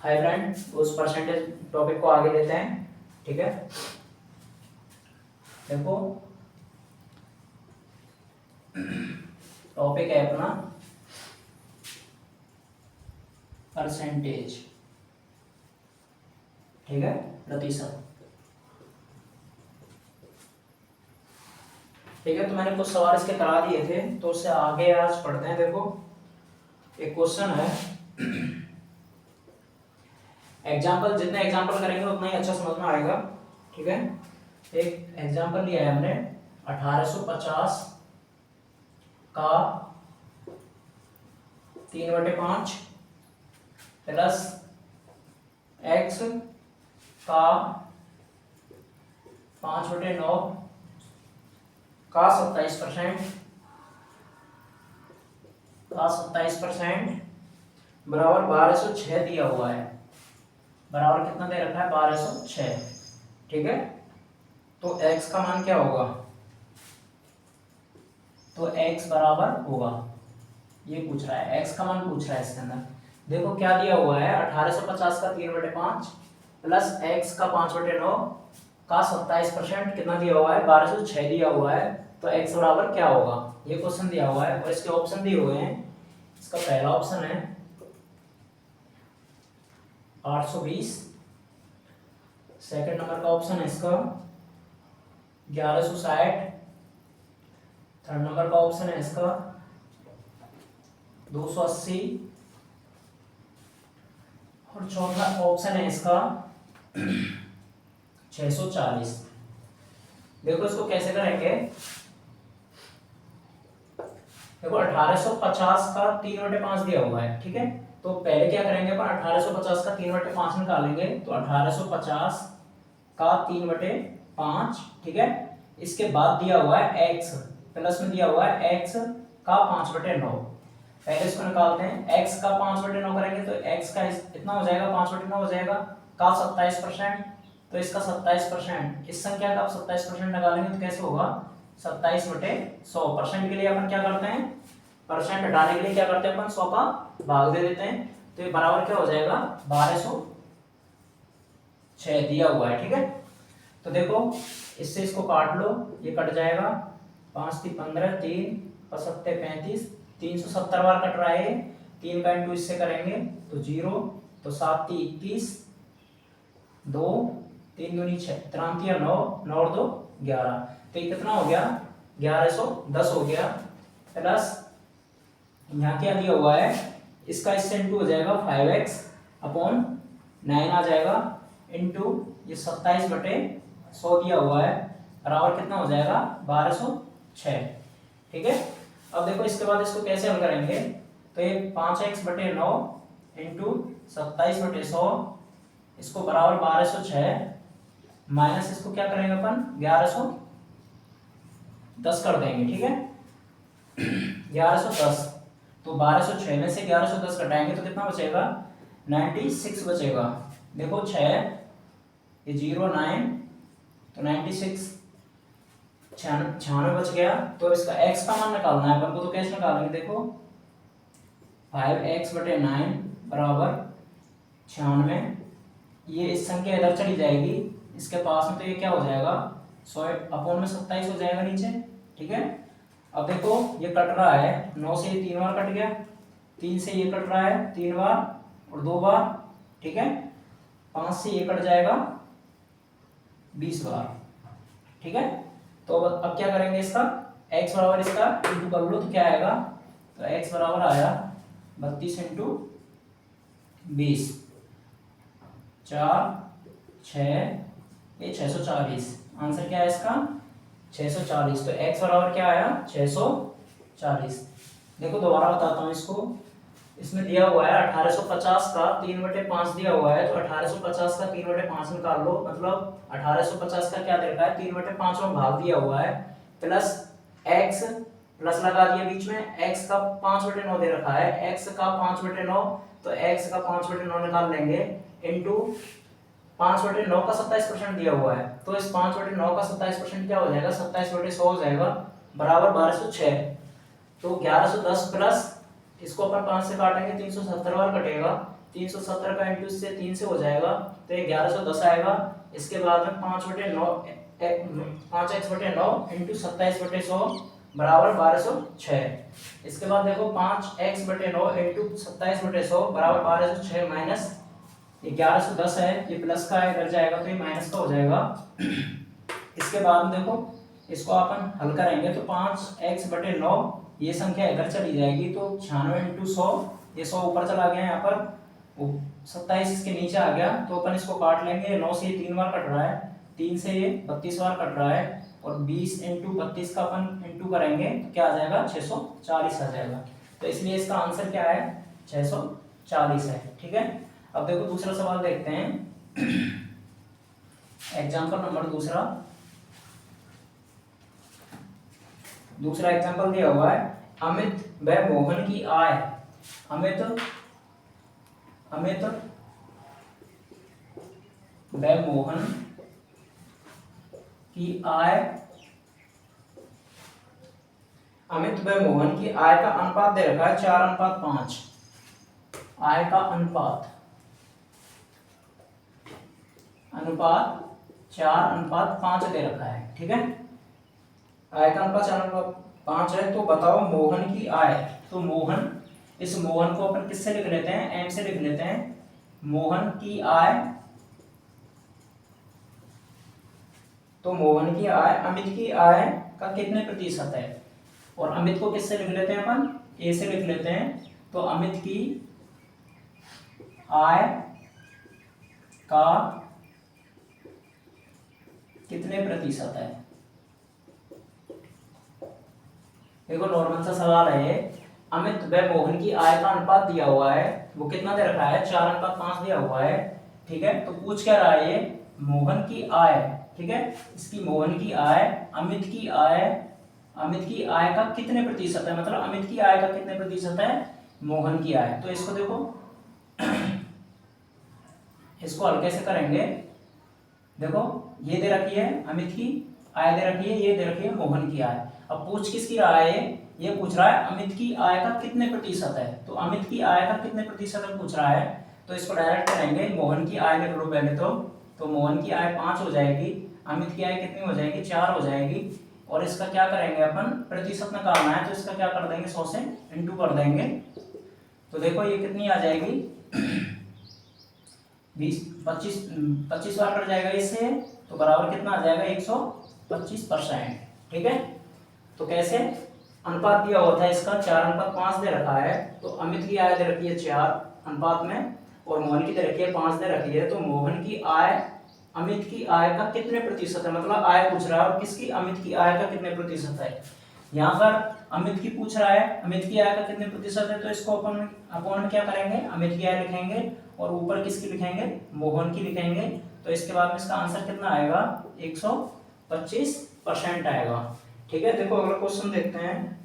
Hi friend, उस percentage topic को आगे लेते हैं। ठीक है, देखो टॉपिक है अपना परसेंटेज। ठीक है, प्रतिशत। ठीक है, तो मैंने कुछ सवाल इसके करा दिए थे, तो उससे आगे आज पढ़ते हैं। देखो एक क्वेश्चन है, एग्जाम्पल जितने एग्जाम्पल करेंगे उतना ही अच्छा समझ में आएगा। ठीक है, एक एग्जाम्पल लिया है हमने 1850 का 3/5 प्लस x का 5/9 का 27% बराबर 1206 दिया हुआ है। बराबर कितना दे रखा है? 1206। ठीक है, तो x का मान क्या होगा? तो x बराबर होगा, ये पूछ रहा है, x का मान पूछ रहा है इसके अंदर। देखो क्या दिया हुआ है, 1850 का 3/5 प्लस x का 5/9 का 27% कितना दिया हुआ है? 1206 दिया हुआ है। तो x बराबर क्या होगा, ये क्वेश्चन दिया हुआ है और इसके ऑप्शन दिए हुए हैं। इसका पहला ऑप्शन है 820, सेकंड नंबर का ऑप्शन है इसका 1160, थर्ड नंबर का ऑप्शन है इसका 280 और चौथा ऑप्शन है इसका 640। देखो इसको कैसे करेंगे। देखो 1850 का 3/5 दिया हुआ है। ठीक है, तो पहले क्या करेंगे अपन, 1850 का 3/5 निकालेंगे। तो 1850 का 3/5, ठीक है, इसके बाद दिया हुआ है x, प्लस में दिया हुआ है x का 5/9। पहले इसको निकालते हैं, x का 5/9 करेंगे तो x का इतना हो जाएगा, 5/9 हो जाएगा, का 27%। तो इसका 27%, इस संख्या का आप 27% निकालेंगे तो कैसे होगा? 27/100। के लिए अपन क्या करते हैं, परसेंट हटाने के लिए क्या करते हैं अपन, 100 का भाग दे देते हैं। तो ये बराबर क्या हो जाएगा? 1206 दिया हुआ है। ठीक है, तो देखो इससे इसको काट लो, ये कट जाएगा, 5 × 15, 3 × 7 = 35, 370 बार कट रहा है। 3 का इंटू इससे करेंगे तो 0, तो 7 × 21, 2 3 दूनी 6, 3 9, 9 और 2 11। तो ये कितना हो गया? 1110 हो गया। प्लस यहाँ क्या दिया हुआ है, इसका इससे इंटू हो जाएगा 5x/9 आ जाएगा, इंटू ये 27/100 दिया हुआ है, बराबर कितना हो जाएगा? 1206। ठीक है, अब देखो इसके बाद इसको कैसे हल करेंगे। तो ये 5x/9 इंटू 27/100, इसको बराबर 1206, माइनस इसको क्या करेंगे अपन, 1110 कर देंगे। ठीक है, 1110, तो 1206 में से 1110 घटाएंगे तो कितना बचेगा? 96 बचेगा। देखो 6, ये 0 9, तो 96, 96 बच गया। तो इसका x का मान निकालना है अपन को, तो कैसे निकालेंगे? देखो 5x/9 बराबर 96, ये इस संख्या इधर चली जाएगी इसके पास में, तो ये क्या हो जाएगा? 100/27 हो जाएगा नीचे। ठीक है, अब देखो ये कट रहा है, 9 से ये 3 बार कट गया, 3 से ये कट रहा है 3 बार और 2 बार। ठीक है, 5 से ये कट जाएगा 20 बार। ठीक है, तो अब क्या करेंगे, इसका x बराबर इसका इंटू कर लो तो क्या आएगा? तो x बराबर आया 32 × 20, 4 6, ये 640। आंसर क्या है इसका? 640। तो x बराबर क्या आया? 640। देखो दोबारा बताता हूँ इसको, इसमें दिया हुआ है 1850 का 3/5 दिया हुआ है, तो 1850 का 3/5 निकाल लो। मतलब 1850 का क्या दे रखा है? 3/5 भाग दिया हुआ है, प्लस x, प्लस लगा दिया बीच में, x का 5/9 दे रखा है, x का 5/9, तो x का 5/9 निकाल लेंगे, इंटू 5/9 का 27% दिया हुआ है, तो इस 5/9 का 27% क्या हो जाएगा? 27/100 हो जाएगा, बराबर 1206। तो 1110 प्लस इसको अपन 5 से काटेंगे, 370 बार कटेगा, 370 का इंटू से 3 से हो जाएगा तो ये 1110 आएगा। इसके बाद में 5/9 5x/9 इंटू 27/100 बराबर 1206। इसके बाद देखो 5x/9 इंटू 27/100 बराबर 1206 माइनस ये 1110 है, ये प्लस का है, इधर जाएगा तो ये माइनस का हो जाएगा। इसके बाद में देखो इसको अपन हल करेंगे तो 5x/9 ये संख्या इधर चली जाएगी तो 96 इंटू 100, ये 100 ऊपर चला गया यहाँ पर, 27 इसके नीचे आ गया तो अपन इसको काट लेंगे। 9 से ये 3 बार कट रहा है, 3 से ये 32 बार कट रहा है और 20 इंटू 32 का अपन इंटू करेंगे तो क्या आ जाएगा 640 आ जाएगा। तो इसलिए इसका आंसर क्या है 640 है। ठीक है, अब देखो दूसरा सवाल देखते हैं। एग्जाम्पल नंबर दूसरा एग्जाम्पल दिया हुआ है, अमित व मोहन की आय, अमित व मोहन की आय, अमित व मोहन की आय का अनुपात दे रखा है 4:5। आय का अनुपात 4:5 दे रखा है। ठीक है, आय का अनुपात 4:5 है। तो बताओ मोहन की आय, तो मोहन, इस मोहन को अपन किससे लिख लेते हैं, एम से लिख लेते हैं। मोहन की आय, तो मोहन की आय अमित की आय का कितने प्रतिशत है, और अमित को किससे लिख लेते हैं अपन, ए से लिख लेते हैं। तो अमित की आय का कितने प्रतिशत है। देखो नॉर्मल सा सवाल है ये, अमित व मोहन की आय का अनुपात दिया हुआ है, वो कितना दे रखा है 4:5 दिया हुआ है। ठीक है, तो पूछ क्या रहा है ये, मोहन की आय। ठीक है, इसकी मोहन की आय, अमित की आय का कितने प्रतिशत है, मतलब अमित की आय का कितने प्रतिशत है मोहन की आय। तो इसको देखो इसको हल कैसे करेंगे, देखो ये दे रखी है अमित की आय दे रखी है, ये दे रखी है मोहन की आय। अब पूछ किसकी रहा है ये पूछ रहा है अमित की आय का कितने प्रतिशत है। तो अमित की आय का कितने प्रतिशत है पूछ रहा है, तो इसको डायरेक्ट करेंगे, मोहन की आय लिख लो पहले तो मोहन की आय 5 हो जाएगी, अमित की आय कितनी हो जाएगी 4 हो जाएगी, और इसका क्या करेंगे अपन प्रतिशत निकालना है तो इसका क्या कर देंगे 100 से इंटू कर देंगे। तो देखो ये कितनी आ जाएगी 25 बार कट जाएगा इससे, तो बराबर कितना आ जाएगा 125%। ठीक है, तो कैसे अनुपात दिया होता है इसका 4:5 दे रखा है, तो अमित की आय दे रखी है 4 अनुपात में और मोहन की दे रखी है 5 दे रखी है। तो मोहन की आय अमित की आय का कितने प्रतिशत है, मतलब आय पूछ रहा है और किसकी अमित की आय का कितने प्रतिशत है। यहाँ पर अमित की पूछ रहा है, अमित की आय का कितने प्रतिशत है, तो इसको अपन अपॉन में क्या करेंगे अमित की आय लिखेंगे और ऊपर किसकी लिखेंगे मोहन की लिखेंगे। तो इसके बाद में इसका आंसर कितना आएगा 125% आएगा। ठीक है, देखो अगला क्वेश्चन देखते हैं।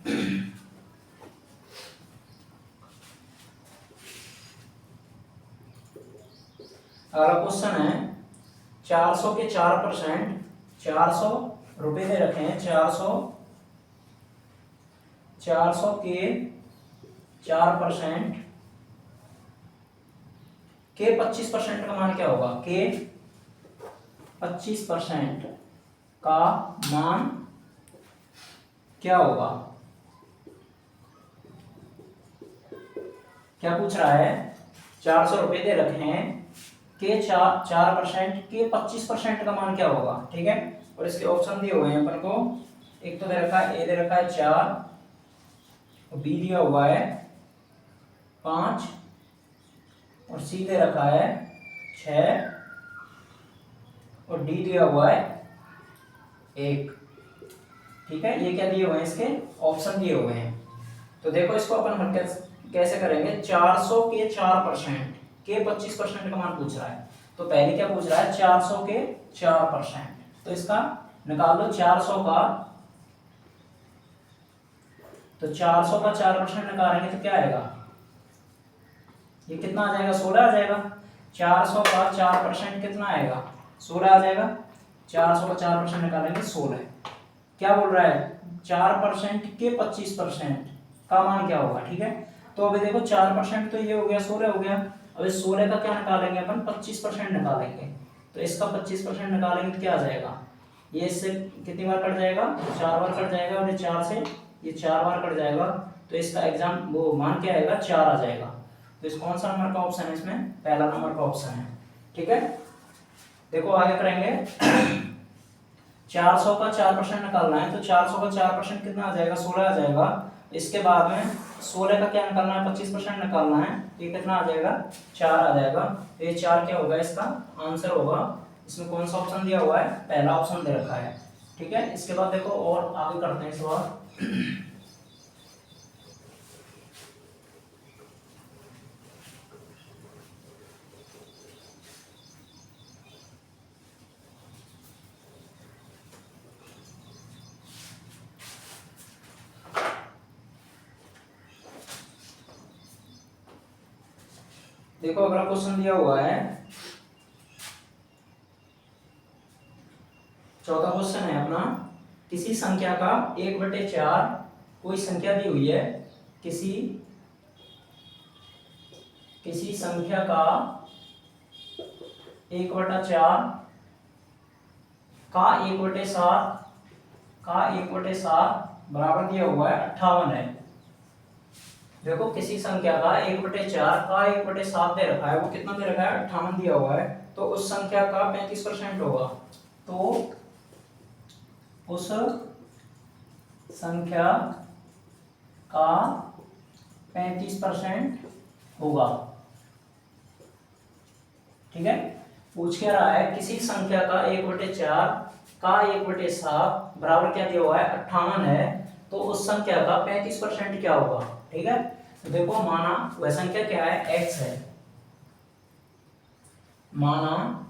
अगला क्वेश्चन है 400 के 4%, 400 रुपए दे रखे हैं, 400 के 4% के 25% का मान क्या होगा, के 25% का मान क्या होगा। क्या पूछ रहा है 400 रुपए दे रखे हैं के 4% के 25% का मान क्या होगा। ठीक है, और इसके ऑप्शन दिए हुए हैं अपन को, एक तो दे रखा है ए दे रखा है 4, बी दिया हुआ है 5 और सी दे रखा है 6 और डी दिया हुआ है 1। ठीक है, ये क्या दिए हुए हैं इसके ऑप्शन दिए हुए हैं। तो देखो इसको अपन हल कैसे करेंगे, 400 के 4% के 25% का मान पूछ रहा है। तो पहले क्या पूछ रहा है 400 के 4%, तो इसका निकाल लो 400 का, तो 400 का 4% निकालेंगे तो क्या आएगा, ये कितना आ जाएगा 16 आ जाएगा। 400 का 4% कितना आएगा 16 आ जाएगा। 400 का 4% निकालेंगे 16। क्या बोल रहा है 4% के 25% का मान क्या होगा। ठीक है, तो अभी देखो 4% तो ये हो गया 16 हो गया, अब इस 16 का क्या निकालेंगे अपन, 25% निकालेंगे। तो इसका 25% निकालेंगे तो क्या आ जाएगा, ये इससे कितनी बार कट जाएगा, 4 बार कट जाएगा, और ये 4 से ये 4 बार कट जाएगा, तो इसका एग्जाम वो मान क्या आएगा, 4 आ जाएगा। तो इस कौन सा नंबर का ऑप्शन है, इसमें पहला नंबर का ऑप्शन है। ठीक है, देखो आगे करेंगे। 400 का 4% निकालना है, तो 400 का 4% कितना आ जाएगा, 16 आ जाएगा। इसके बाद में 16 का क्या निकालना है, 25% निकालना है, ये कितना आ जाएगा, 4 आ जाएगा। तो ये 4 क्या होगा, इसका आंसर होगा। इसमें कौन सा ऑप्शन दिया हुआ है, पहला ऑप्शन दे रखा है। ठीक है, इसके बाद देखो और आगे करते हैं सवाल। देखो अगला क्वेश्चन दिया हुआ है, चौथा क्वेश्चन है अपना। किसी संख्या का 1/4, कोई संख्या दी हुई है, किसी संख्या का 1/4 का 1/7 बराबर दिया हुआ है 58 है। देखो किसी संख्या का 1/4 का 1/7 दे रखा है, वो कितना दे रखा है, 58 दिया हुआ है। तो उस संख्या का 35% होगा, तो उस संख्या का 35% होगा। ठीक है, पूछ क्या रहा है, किसी संख्या का 1/4 का 1/7 बराबर क्या दिया हुआ है, 58 है, तो उस संख्या का 35% क्या होगा। ठीक है, तो देखो माना वह संख्या क्या है, x है। माना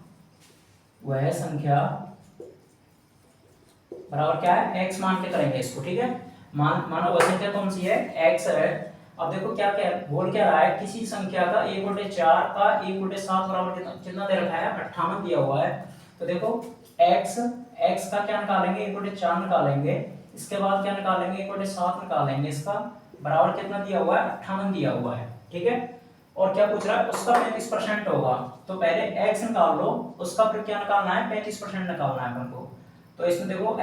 वह संख्या बराबर क्या है, x मान के करेंगे इसको। ठीक है, माना वह संख्या कौन सी है, x है। अब देखो क्या क्या बोल क्या रहा है, किसी संख्या का 1/4 का 1/7 बराबर कितना दे रखा है, 58 दिया हुआ है। तो देखो x का क्या निकालेंगे, 1/4 निकालेंगे। इसके बाद क्या निकालेंगे, 1/7 निकालेंगे। इसका बराबर कितना दिया हुआ है, 58 दिया हुआ है। ठीक है, और क्या पूछ रहा है, उसका 35% होगा। तो पहले x निकाल लो, उसका फिर क्या निकालना है, 35% निकालना है अपन को। तो इसमें देखो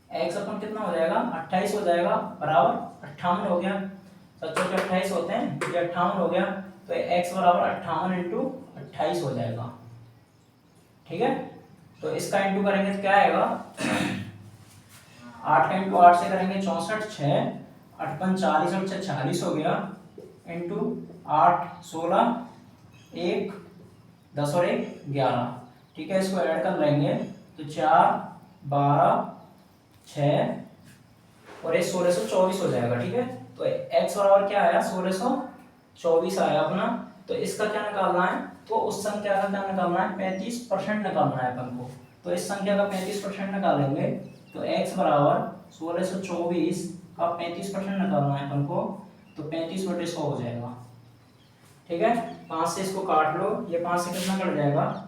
x अपन कितना हो जाएगा, 28 हो जाएगा, बराबर 58 हो गया। सच्चों के 28 होते हैं, ये 58 हो गया। तो x बराबर 58 इंटू 28 हो जाएगा। ठीक है, तो इसका इंटू करेंगे तो क्या आएगा, 8 का इंटू 8 से करेंगे 64, 6 8 5 40 और 6 40 हो गया, इंटू 8 16 1 10 और 1 11। ठीक है, इसको ऐड कर लेंगे तो 4 12 6 और ये 1624 हो जाएगा। ठीक है, तो x बराबर क्या आया, 1624 आया अपना। तो इसका क्या निकालना है, तो उस संख्या का क्या निकालना है, 35% निकालना है अपन को। तो इस संख्या का 35% निकालेंगे, तो x बराबर 1624 का 35% निकालना है अपन को, तो 35/100 हो जाएगा। ठीक है, 5 से इसको काट लो, ये 5 से कितना कट जाएगा,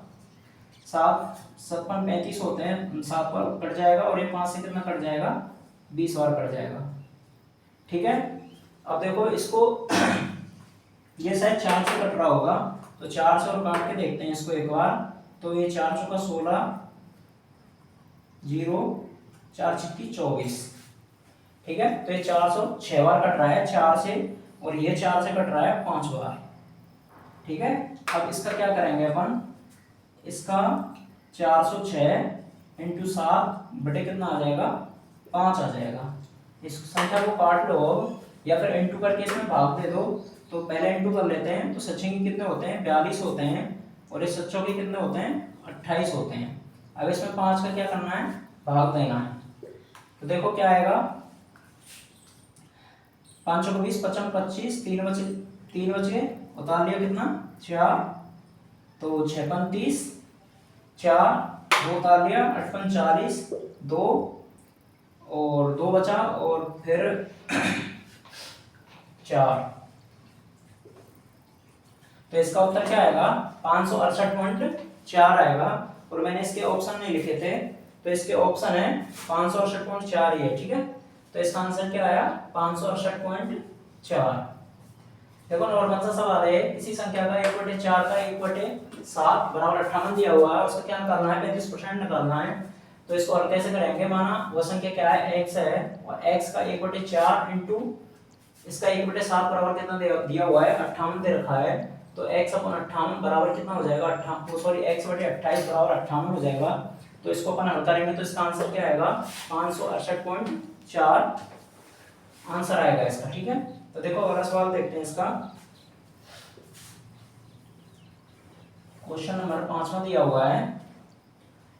7 7 35 होते हैं, 7 बार कट जाएगा, और ये 5 से कितना कट जाएगा, 20 बार कट जाएगा। ठीक है, अब देखो इसको ये शायद 4 से कट रहा होगा, तो 4 से और काट के देखते हैं इसको एक बार। तो ये 4 चौका 16 0 4 छिक्की 24। ठीक है, तो ये 406 बार कट रहा है 4 से, और ये 4 से कट रहा है 5 बार। ठीक है, अब इसका क्या करेंगे अपन, इसका 406 इंटू 7 बटे कितना आ जाएगा, 5 आ जाएगा। इस संख्या को काट लो अब, या फिर इंटू करके इसमें भाग दे दो। तो पहले इंटू कर लेते हैं, तो सच्चे के कितने होते हैं, 42 होते हैं, और इस सच्चों के कितने होते हैं, 28 होते हैं। अब इसमें 5 का क्या करना है, भाग देना है। तो देखो क्या आएगा, 5 चौको 20 55 25 3 बचे उतार लिया कितना, 4, तो 6 35 4 2 उतार लिया, 8 5 40 2 और 2 बचा, और फिर 4। तो इसका उत्तर क्या आएगा, 568.4 आएगा। और मैंने इसके ऑप्शन नहीं लिखे थे, तो इसके ऑप्शन है 568.4 ही है। ठीक है, तो इसका आंसर क्या आया, 568.4। देखो नॉर्मल सा सवाल है, किसी संख्या का 1/4 का 1/7 बराबर 58 दिया हुआ है, उसका क्या निकालना है, 35% निकालना है। तो इसको हल कैसे करेंगे, माना वो संख्या क्या है, x है, और x का 1/4 इंटू इसका 1/7 बराबर कितना दिया हुआ है, 58 दे रखा है। तो x अपन 58 बराबर कितना हो जाएगा, 58 सॉरी x/28 बराबर 58 हो जाएगा। तो इसको अपन हल करेंगे तो इसका आंसर क्या आएगा, 568.4 आंसर आएगा इसका। ठीक है, तो देखो अगला सवाल देखते हैं इसका। क्वेश्चन नंबर 5वां दिया हुआ है,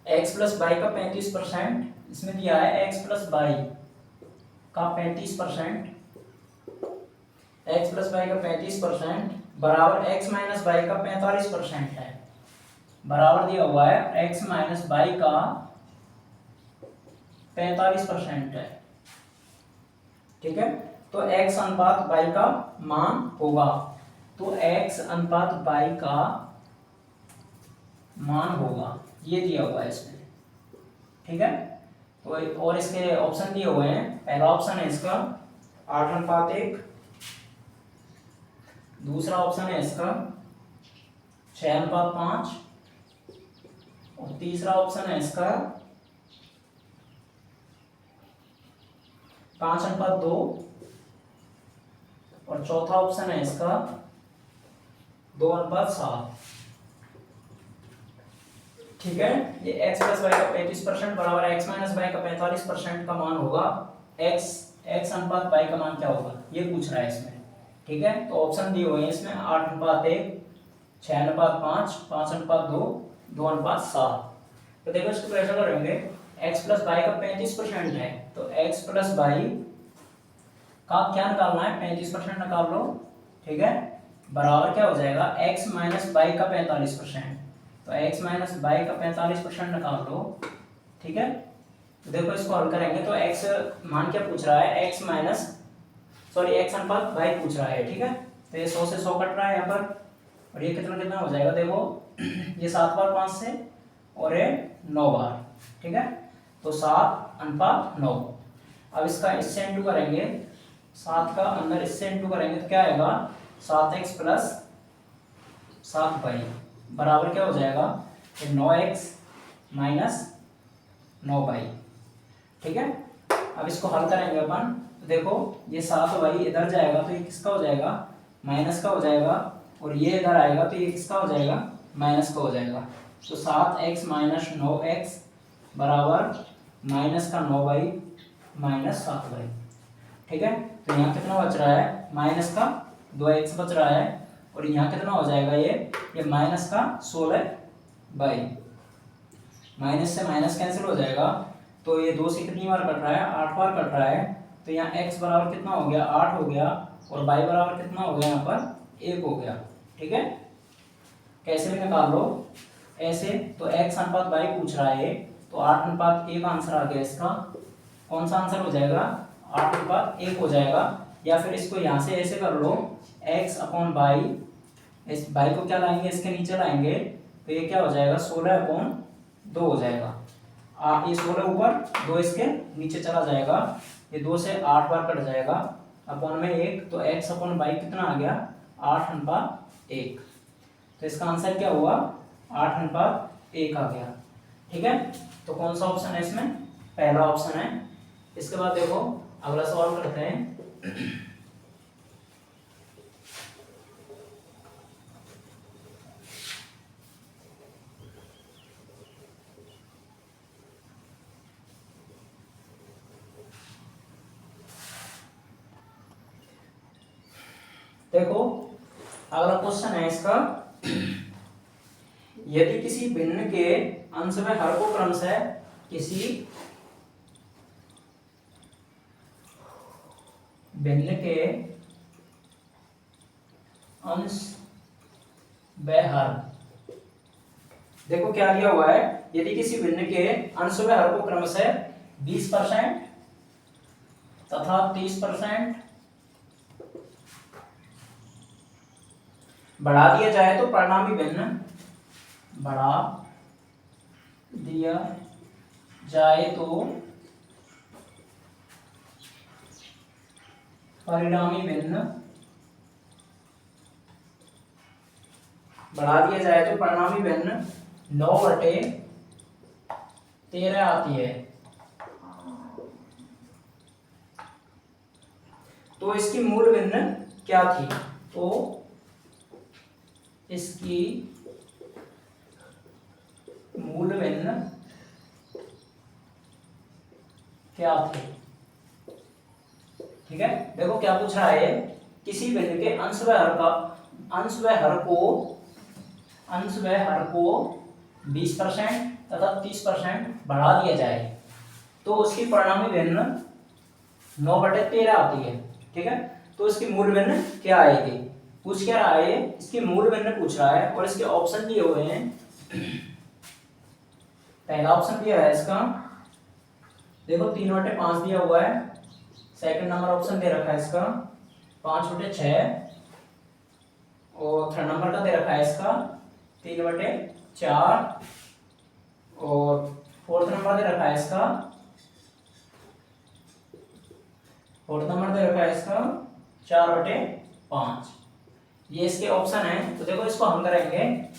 x प्लस वाई का 35%, इसमें दिया है x प्लस वाई का 35%, x प्लस वाई का 35% बराबर x माइनस वाई का 45% है। बराबर दिया हुआ है x माइनस वाई का 45% है। ठीक है, तो x अनुपात y का मान होगा, तो x अनुपात y का मान होगा, ये दिया हुआ है इसमें। ठीक है, तो और इसके ऑप्शन दिए हुए हैं। पहला ऑप्शन है इसका 8:1, दूसरा ऑप्शन है इसका 6:5, और तीसरा ऑप्शन है इसका 5:2, और चौथा ऑप्शन है इसका 2:7। ठीक है, ये x प्लस वाई का 35% बराबर x माइनस वाई का 45% का मान होगा। x अनुपात y का मान क्या होगा, ये पूछ रहा है इसमें। ठीक है, तो ऑप्शन दिए हुए हैं इसमें 8:1, 6:5, 5:2, 2:7। तो देखो इसको कैसे करेंगे, x प्लस वाई का 35% है, तो x प्लस वाई का क्या निकालना है, 35% निकाल लो। ठीक है, बराबर क्या हो जाएगा, x माइनस वाई का 45%, तो x माइनस वाई का 45% निकाल लो। ठीक है, तो देखो इसको हल करेंगे तो x मान क्या पूछ रहा है, x माइनस सॉरी x अनुपात y पूछ रहा है। ठीक है, तो ये 100 से 100 कट रहा है यहाँ पर, और ये कितना कितना हो जाएगा, देखो ये 7 बार 5 से, और ये 9 बार। ठीक है, तो 7:9। अब इसका इससे इंटू करेंगे, 7 का अंदर इससे इंटू करेंगे तो क्या आएगा, 7x प्लस 7y बराबर क्या हो जाएगा, 9x माइनस 9y। ठीक है, अब इसको हल करेंगे अपन, तो देखो ये 7y इधर जाएगा तो ये किसका हो जाएगा, माइनस का हो जाएगा, और ये इधर आएगा तो ये किसका हो जाएगा, माइनस का हो जाएगा। तो 7x माइनस 9x बराबर माइनस का 9y माइनस 7y। ठीक है, तो यहाँ कितना बच रहा है, माइनस का 2x बच रहा है, और यहाँ कितना हो जाएगा, ये माइनस का 16y। माइनस से माइनस कैंसिल हो जाएगा, तो ये 2 से कितनी बार कट रहा है, 8 बार कट रहा है। तो यहाँ x बराबर कितना हो गया, 8 हो गया, और y बराबर कितना हो गया, यहाँ पर 1 हो गया। ठीक है, कैसे भी निकाल लो ऐसे, तो x अनुपात y पूछ रहा है, तो 8:1 आंसर आ गया इसका। कौन सा आंसर हो जाएगा, 8:1 हो जाएगा। या फिर इसको यहाँ से ऐसे कर लो, x/y, इस y को क्या लाएंगे, इसके नीचे लाएंगे, तो ये क्या हो जाएगा, 16/2 हो जाएगा। आप ये 16 ऊपर, 2 इसके नीचे चला जाएगा, ये 2 से 8 बार कट जाएगा, अपॉन में 1, तो x/y कितना आ गया, 8:1। तो इसका आंसर क्या हुआ, 8:1 आ गया। ठीक है, तो कौन सा ऑप्शन है इसमें, पहला ऑप्शन है। इसके बाद देखो अगला सवाल करते हैं। देखो अगला क्वेश्चन है इसका, यदि किसी भिन्न के अंश में हर को क्रमशः किसी भिन्न के अंश व हर, देखो क्या दिया हुआ है, यदि किसी भिन्न के अंश व हर को क्रमशः 20% तथा 30% बढ़ा दिया जाए तो परिणामी भिन्न बढ़ा दिया जाए तो परिणामी भिन्न बढ़ा दिया जाए तो परिणामी भिन्न 9/13 आती है। तो इसकी मूल भिन्न क्या थी? तो इसकी मूल भिन्न क्या थी? ठीक है, देखो क्या पूछ रहा है, किसी भिन्न के अंश व हर को 20% तथा 30% बढ़ा दिया जाए तो उसकी परिणामी भिन्न 9/13 आती है। ठीक है, तो इसकी मूल भिन्न क्या आएगी? पूछ क्या रहा है, इसकी मूल भिन्न पूछ रहा है और इसके ऑप्शन दिए हुए हैं। पहला ऑप्शन दिया है इसका, देखो 3/5 दिया हुआ है। सेकंड नंबर ऑप्शन दे रखा है इसका 5/6 और थर्ड नंबर का दे रखा है इसका 3/4 और फोर्थ नंबर दे रखा है इसका 4/5। ये इसके ऑप्शन है। तो देखो इसको हम करेंगे,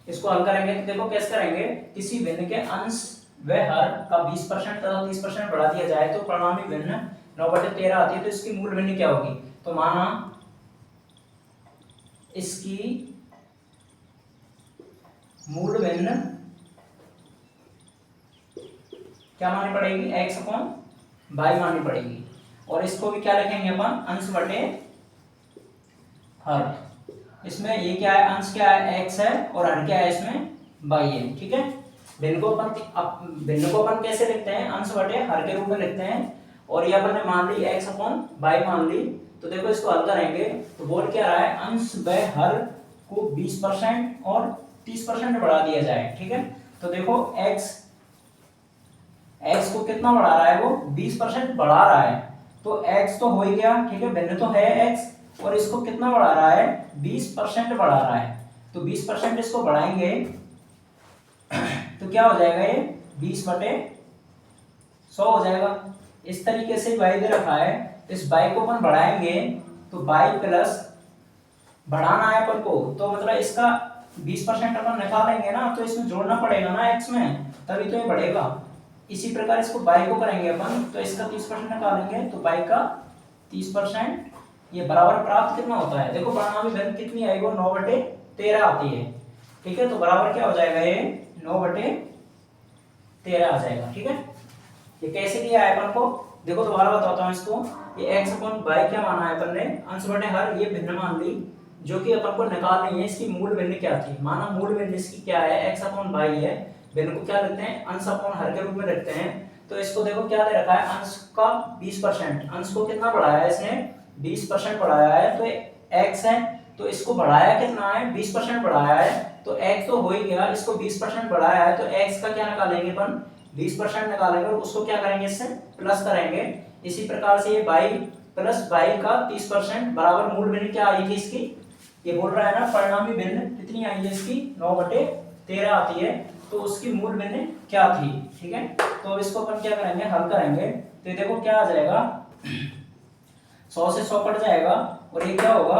इसको हल करेंगे तो देखो कैसे करेंगे, किसी भिन्न के अंश व हर का 20% तथा 30% बढ़ा दिया जाए तो परिणामी भिन्न 9/13 आती है। तो इसकी मूल भिन्न क्या होगी? तो माना इसकी मूल भिन्न क्या माननी पड़ेगी? x/y माननी पड़ेगी। और इसको भी क्या लिखेंगे अपन? अंश बटे हर। इसमें ये क्या है? अंश क्या है? x है और हर क्या है? इसमें y है। ठीक है, भिन्न को अपन कैसे लिखते हैं? अंश बटे हर के रूप में लिखते हैं। और ये अपन ने मान ली x/y मान ली। तो देखो इसको हल करेंगे तो बोल क्या रहा है, अंश व हर को 20% और 30% बढ़ा दिया जाए। ठीक है, तो देखो x को कितना बढ़ा रहा है? वो 20% बढ़ा रहा है। तो x तो हो ही गया, ठीक है, भिन्न तो है x, और इसको कितना बढ़ा रहा है? 20% बढ़ा रहा है। तो 20% इसको बढ़ाएंगे तो क्या हो जाएगा? ये 20/100 हो जाएगा। इस तरीके से y दे रखा है, इस y को अपन बढ़ाएंगे तो y प्लस बढ़ाना है अपन को, तो मतलब इसका 20% अपन निकालेंगे ना, तो इसमें जोड़ना पड़ेगा ना x में, तभी तो ये बढ़ेगा। इसी प्रकार इसको y को करेंगे अपन तो इसका 30% निकालेंगे तो y का 30%, ये बराबर प्राप्त कितना होता है? देखो परिणामी भिन्न कितनी आई? वो 9/13 आती है। ठीक है, तो बराबर क्या हो जाएगा? ये 9/13 आ जाएगा। ठीक है, ये कैसे दिया है अपन को? देखो दोबारा बताता हूँ इसको। ये x/y क्या माना है अपन ने? अंश बटे हर, ये भिन्न मान ली जो कि अपन को निकालनी है। इसकी मूल भिन्न क्या थी? माना मूल भिन्न इसकी क्या है? x/y है। भिन्न को क्या लिखते हैं? अंश/हर के रूप में लिखते हैं। तो इसको देखो क्या दे रखा है? अंश का 20%। अंश को कितना बढ़ाया है इसने? 20% बढ़ाया है। तो x है, तो इसको बढ़ाया कितना है? 20% बढ़ाया है। तो x तो हो ही गया, इसको 20% बढ़ाया है तो x का क्या निकालेंगे अपन? 20% निकालेंगे और उसको क्या करेंगे? इससे प्लस करेंगे। इसी प्रकार से ये y प्लस y का 30% बराबर मूल भिन्न क्या आई थी इसकी? ये बोल रहा है ना परिणामी भिन्न कितनी आई है इसकी? 9/13 आती है। तो उसकी मूल भिन्न क्या थी? ठीक है, तो इसको अपन क्या करेंगे? हल करेंगे। तो देखो क्या आ जाएगा, 100 से 100 कट जाएगा और ये क्या होगा?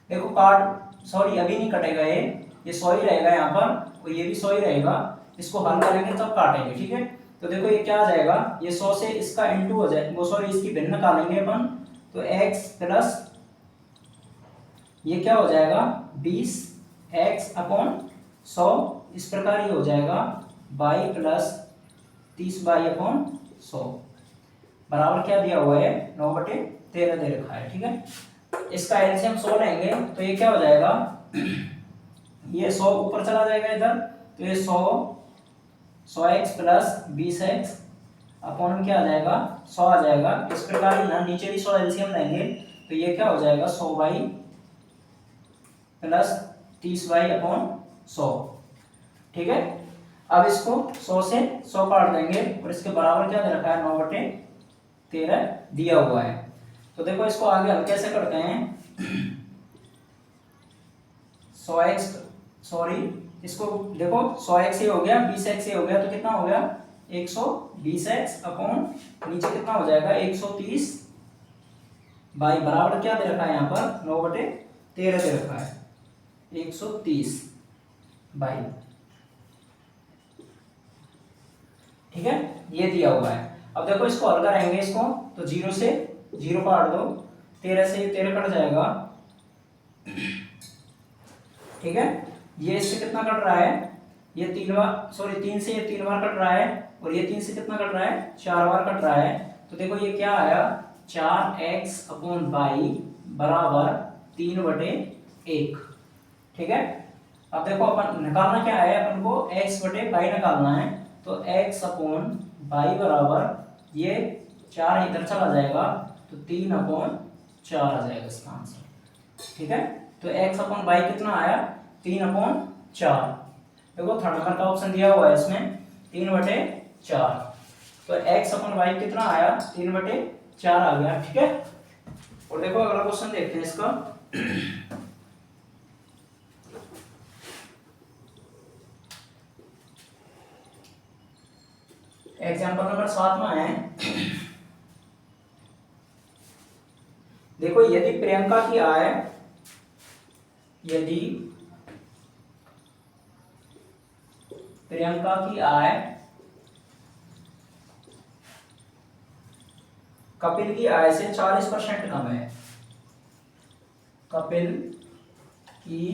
देखो सॉरी अभी नहीं कटेगा, ये 100 ही रहेगा यहाँ पर और ये भी 100 ही रहेगा। इसको हल करेंगे तब काटेंगे। ठीक है, तो देखो ये क्या आ जाएगा? ये 100 से इसका इंटू हो जाए, वो सॉरी इसकी भिन्न निकालेंगे अपन तो x प्लस ये क्या हो जाएगा? 20x/100। इस प्रकार ये हो जाएगा y प्लस 30y/100 बराबर क्या दिया हुआ है? 9/13 दे रखा है। ठीक है, इसका एलसीएम 100 लेंगे तो ये क्या हो जाएगा? ये 100 ऊपर चला जाएगा इधर, तो ये 100x प्लस 20x अपॉन क्या आ जाएगा? 100 आ जाएगा। इस प्रकार यहाँ नीचे भी 100 एलसीएम लेंगे तो ये क्या हो जाएगा? 100y plus 30y/100। ठीक है, अब इसको 100 से 100 काट देंगे और इसके बराबर क्या दे रखा है? 9/13 दिया हुआ है। तो देखो इसको आगे हम कैसे करते हैं? 100x सॉरी इसको देखो 100x ये हो गया, 20x ये हो गया, तो कितना हो गया? 120x अपॉन नीचे कितना हो जाएगा? 130 बाई बराबर क्या दे रखा है यहाँ पर 9/13 दे रखा है 130 बाई, ठीक है, ये दिया हुआ है। अब देखो इसको हल करेंगे इसको, तो 0 से 0 काट दो, 13 से 13 कट जाएगा, ठीक है। ये इससे कितना कट रहा है, ये 3 बार, सॉरी 3 से ये 3 बार कट रहा है, और ये 3 से कितना कट रहा है 4 बार कट रहा है। तो देखो ये क्या आया 4x/22 बराबर 3/1, ठीक है। अब देखो अपन निकालना क्या है, अपन को x/22 निकालना है, तो x/22 बराबर ये 4 इधर चला जाएगा, तो 3/4 आ जाएगा इसका आंसर, ठीक है। तो x/22 कितना आया 3/4। देखो थर्ड नंबर का ऑप्शन दिया हुआ है इसमें 3/4, तो x/22 कितना आया 3/4 आ गया, ठीक है। और देखो अगला क्वेश्चन देखते हैं इसका। एग्जाम्पल नंबर 7 में है, देखो यदि प्रियंका की आय, यदि प्रियंका की आय कपिल की आय से 40% कम है, कपिल की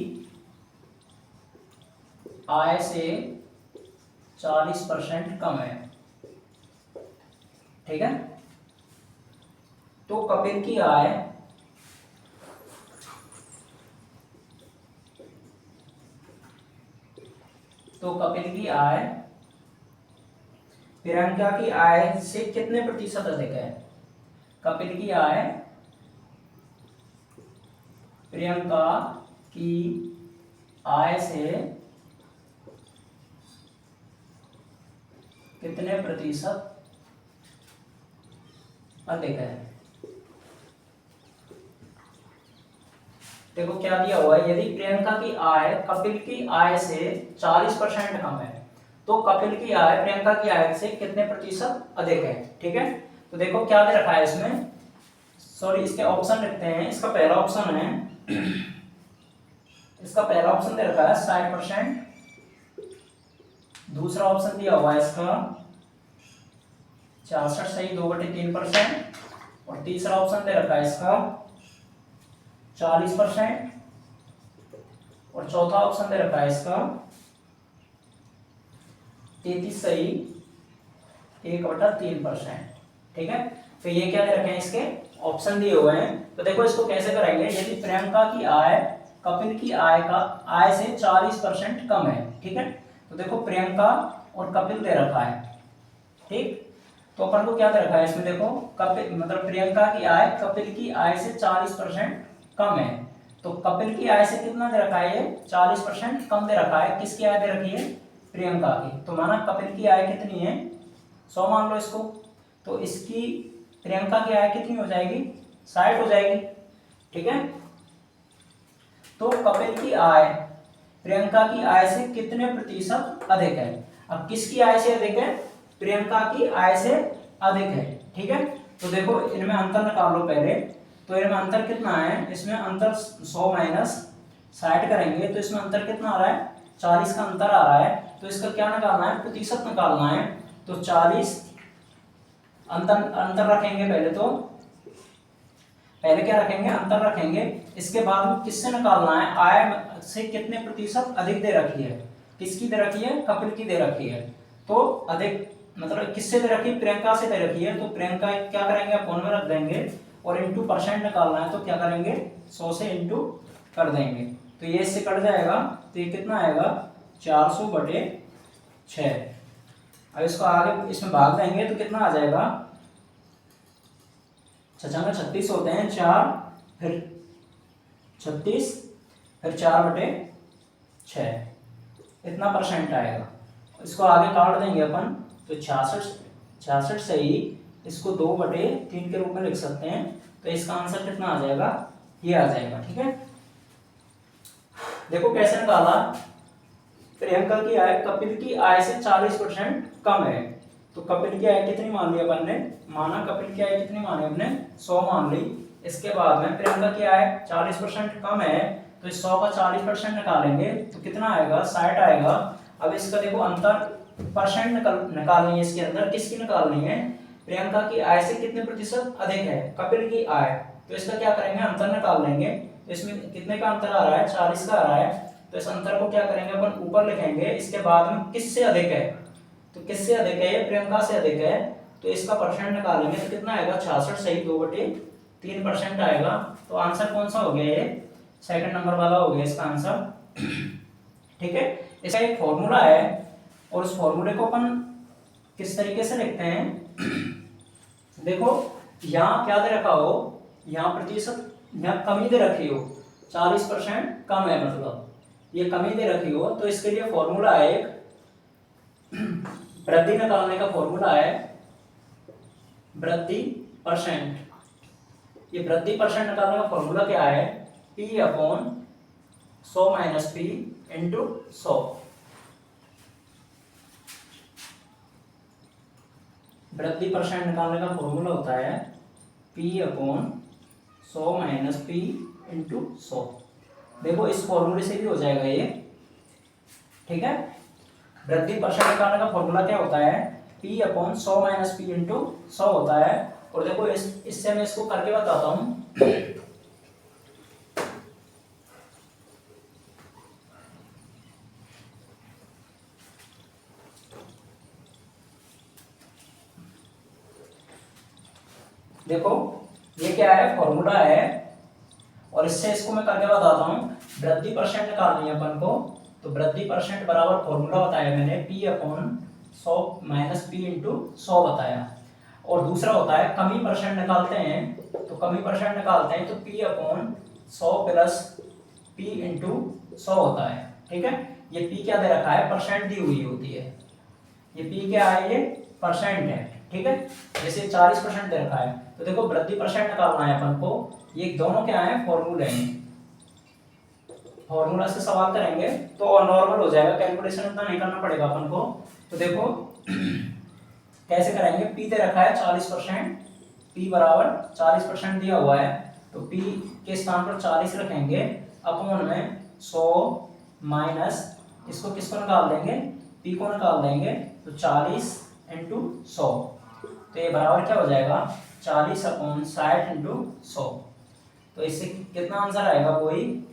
आय से 40% कम है, ठीक है। तो कपिल की आय प्रियंका की आय से कितने प्रतिशत अधिक है, कपिल की आय प्रियंका की आय से कितने प्रतिशत अधिक है। देखो क्या दिया हुआ है, यदि प्रियंका की आय कपिल की आय से 40% कम है, तो कपिल की आय प्रियंका की आय से कितने प्रतिशत अधिक है, ठीक है। तो देखो क्या दे रखा है इसमें, सॉरी इसके ऑप्शन लिखते हैं। इसका पहला ऑप्शन है, इसका पहला ऑप्शन दे रखा है 60%, दूसरा ऑप्शन दिया हुआ है इसका 66 सही 2/3%, और तीसरा ऑप्शन दे रखा है इसका 40%, और चौथा ऑप्शन दे रखा है इसका 33 सही 1/3%, ठीक है। तो ये क्या दे रखे हैं, इसके ऑप्शन दिए हुए हैं। तो देखो इसको कैसे करेंगे, यदि प्रियंका की आय कपिल की आय से 40% कम है, ठीक है। तो देखो प्रियंका और कपिल दे रखा है, ठीक। तो अपन को क्या दे रखा है इसमें, देखो कपिल मतलब प्रियंका की आय कपिल की आय से 40% कम है, तो कपिल की आय से कितना दे रखा है, ये 40% कम दे रखा है। किसकी आय दे रखी है, प्रियंका की। तो माना कपिल की आय कितनी है 100 मान लो इसको, तो इसकी प्रियंका की आय कितनी हो जाएगी 60 हो जाएगी, ठीक है। तो कपिल की आय प्रियंका की आय से कितने प्रतिशत अधिक है। अब किसकी आय से अधिक है, प्रियंका की आय से अधिक है, ठीक है। तो देखो इनमें अंतर निकाल लो पहले, तो इनमें अंतर कितना है, इसमें अंतर 100 माइनस 60 करेंगे तो इसमें अंतर कितना आ रहा है 40 का अंतर आ रहा है। तो इसका क्या निकालना है, प्रतिशत निकालना है। तो 40 अंतर रखेंगे पहले, तो पहले क्या रखेंगे अंतर रखेंगे, इसके बाद किससे निकालना है, आय से कितने प्रतिशत अधिक दे रखी है, किसकी दे रखी है, कपिल की दे रखी है। तो अधिक मतलब किससे दे रखी है, प्रियंका से दे रखी है। तो प्रियंका क्या करेंगे अपॉन में रख देंगे, और इनटू परसेंट निकालना है, तो क्या करेंगे 100 से इनटू कर देंगे, तो ये इससे कट जाएगा, तो ये कितना आएगा 400/6। अब इसको आगे इसमें भाग देंगे तो कितना आ जाएगा, 36 होते हैं 4 फिर 36 फिर 4/6, इतना परसेंट आएगा। इसको आगे काट देंगे अपन, तो 66 से ही इसको 2/3 के रूप में लिख सकते हैं। तो इसका आंसर कितना आ जाएगा, ये आ जाएगा, ठीक है। देखो कैसे निकाला, प्रियंका की आय कपिल की आय से 40% कम है, तो कपिल की आय कितनी मान ली अपन ने, माना कपिल की आय कितनी मानी हमने 100 मान ली, इसके बाद में प्रियंका क्या है 40% कम है, तो इस 100 का 40% निकालेंगे तो कितना आएगा 60 आएगा। अब इसका देखो अंतर परसेंट निकालनी है, इसके अंदर किसकी निकालनी है, प्रियंका की आय से कितने प्रतिशत अधिक है, कपिल की आय। तो इसका क्या करेंगे अंतर निकाल लेंगे, तो इसमें कितने का अंतर आ रहा है 40 का आ रहा है, तो इस अंतर को क्या करेंगे अपन ऊपर लिखेंगे, इसके बाद में किससे अधिक है, तो किससे अधिक है ये प्रियंका से अधिक है, तो इसका परसेंट निकालेंगे तो कितना आएगा 66 सही 2/3% आएगा। तो आंसर कौन सा हो गया ये सेकंड नंबर वाला हो गया इसका आंसर। ठीक है, इसका एक फॉर्मूला है और उस फॉर्मूले को अपन किस तरीके से लिखते हैं देखो यहाँ क्या दे रखा हो, यहाँ प्रतिशत यहाँ कमी दे रखी हो 40% कम है, मतलब ये कमी दे रखी हो, तो इसके लिए फॉर्मूला है एक वृद्धि निकालने का फॉर्मूला है वृद्धि परसेंट। ये वृद्धि परसेंट निकालने का फॉर्मूला क्या है P/100 - P × 100। वृद्धि परसेंट निकालने का फॉर्मूला होता है P/100 - P × 100। देखो इस फॉर्मूले से भी हो जाएगा ये, ठीक है। वृद्धि परसेंट निकालने का फॉर्मूला क्या होता है P/100 - P × 100 होता है। और देखो इससे मैं इसको करके बताता हूँ। देखो ये क्या है फॉर्मूला है और इससे इसको मैं करके बताता हूँ। वृद्धि परसेंट निकालनी है अपन को, तो वृद्धि परसेंट बराबर फॉर्मूला बताया मैंने P/100 - P × 100 बताया। और दूसरा होता है कमी परसेंट निकालते हैं, तो कमी परसेंट निकालते हैं तो P/100 + P × 100 होता है, ठीक है। ये P क्या दे रखा है परसेंट दी हुई होती है, ये P क्या है ये परसेंट है, ठीक है। जैसे 40% दे रखा है, तो देखो वृद्धि परसेंट निकालना है अपन को, ये दोनों क्या है फॉर्मूले हैं, फॉर्मूला से सवाल करेंगे तो नॉर्मल हो जाएगा, कैलकुलेशन इतना नहीं करना पड़ेगा अपन को। तो देखो कैसे करेंगे, P दे रखा है 40%, P बराबर 40% दिया हुआ है, तो P के स्थान पर 40 रखेंगे, अपॉन में 100 माइनस इसको किसको निकाल देंगे P को निकाल देंगे, तो 40 × 100, तो ये बराबर क्या हो जाएगा 40/60 × 100। तो इससे कितना आंसर आएगा वही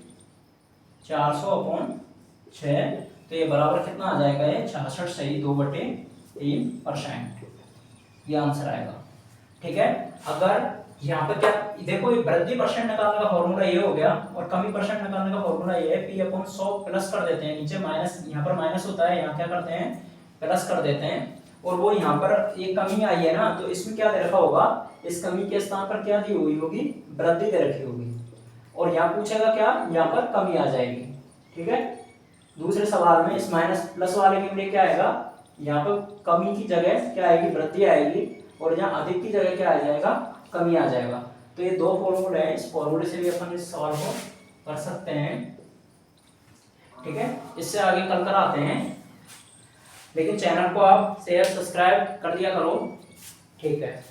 400/6, तो ये बराबर कितना आ जाएगा ये 66 सही 2/3%, ये आंसर आएगा, ठीक है। अगर यहाँ पर क्या देखो ये वृद्धि परसेंट निकालने का फॉर्मूला ये हो गया और कमी परसेंट निकालने का फॉर्मूला ये है P/100 प्लस कर देते हैं, नीचे माइनस यहाँ पर माइनस होता है, यहाँ क्या करते हैं प्लस कर देते हैं। और वो यहाँ पर एक कमी आई है ना, तो इसमें क्या दे रखा होगा, इस कमी के स्थान पर क्या दी हुई होगी वृद्धि दे रखी होगी, और यहाँ पूछेगा क्या यहाँ पर कमी आ जाएगी, ठीक है। दूसरे सवाल में इस माइनस प्लस वाले के लिए क्या आएगा, यहाँ पर कमी की जगह क्या आएगी वृद्धि आएगी, और यहाँ अधिक की जगह क्या आ जाएगा कमी आ जाएगा। तो ये दो फॉर्मूले हैं, इस फॉर्मूले से भी अपन इस सवाल को कर सकते हैं, ठीक है। इससे आगे कल कराते हैं, लेकिन चैनल को आप शेयर सब्सक्राइब कर दिया करो, ठीक है।